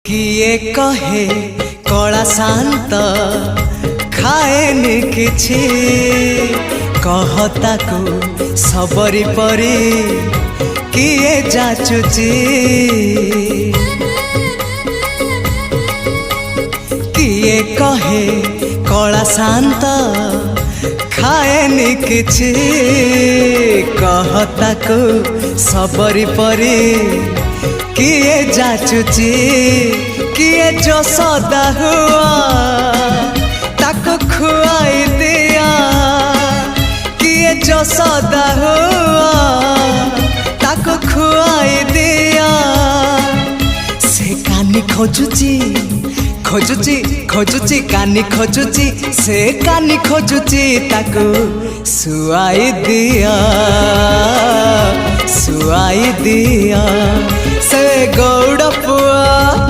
किए कहे कला शांत खाएनि किछि कहता को सबरी परी किए जाचुची किए कहे कला शांत खाएनि किछि कहता को सबरी परी किए जाचुची किए जो सदा हुआ ताको खुआई दिया किए जो सदा हुआ ताको खुआई दिया से कानी खोजुची खोजुची खोजुची कानी खोजुची से कानी खोजुची ताको सुआई दिया सुआई दिया से गौड़ पुआ।